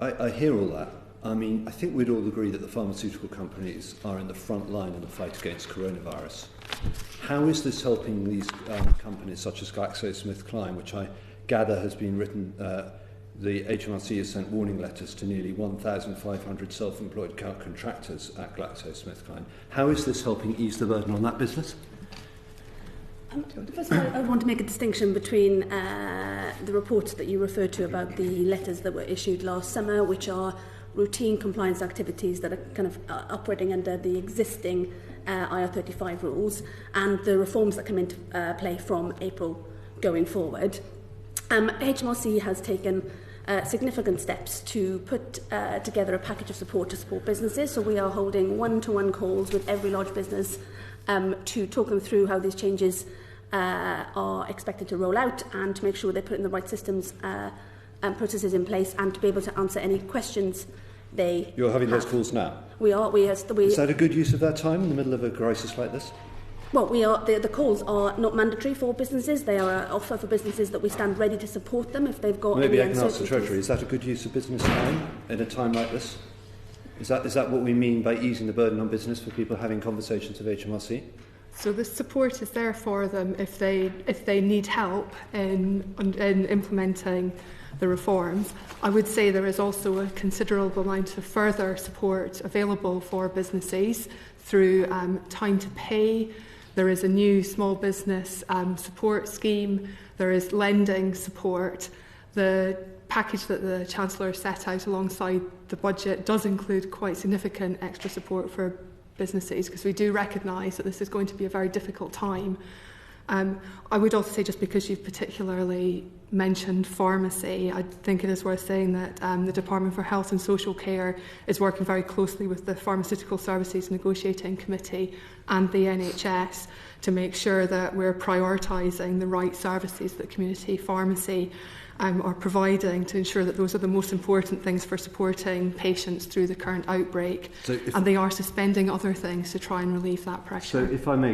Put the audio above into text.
I hear all that. I mean, I think we'd all agree that the pharmaceutical companies are in the front line in the fight against coronavirus. How is this helping these companies such as GlaxoSmithKline, which I gather has been written, the HMRC has sent warning letters to nearly 1,500 self-employed contractors at GlaxoSmithKline. How is this helping ease the burden on that business? First of all, I want to make a distinction between the reports that you referred to about the letters that were issued last summer, which are routine compliance activities that are kind of operating under the existing IR35 rules, and the reforms that come into play from April going forward. HMRC has taken significant steps to put together a package of support to support businesses. So we are holding one-to-one calls with every large business to talk them through how these changes are expected to roll out, and to make sure they're putting the right systems and processes in place, and to be able to answer any questions they You're having have. those calls now? We are. Is that a good use of that time in the middle of a crisis like this? Well, we are. The calls are not mandatory for businesses. They are an offer for businesses that we stand ready to support them if they've got Maybe any I can ask the uncertainties. Treasury, is that a good use of business time in a time like this? Is that what we mean by easing the burden on business for people having conversations with HMRC? So the support is there for them if they need help in implementing the reforms. I would say there is also a considerable amount of further support available for businesses through time to pay. There is a new small business support scheme. There is lending support. The package that the Chancellor set out alongside the budget does include quite significant extra support for businesses, because we do recognise that this is going to be a very difficult time. I would also say, just because you've particularly mentioned pharmacy, I think it is worth saying that the Department for Health and Social Care is working very closely with the Pharmaceutical Services Negotiating Committee and the NHS to make sure that we're prioritising the right services that community pharmacy are providing, to ensure that those are the most important things for supporting patients through the current outbreak. And they are suspending other things to try and relieve that pressure. So if I may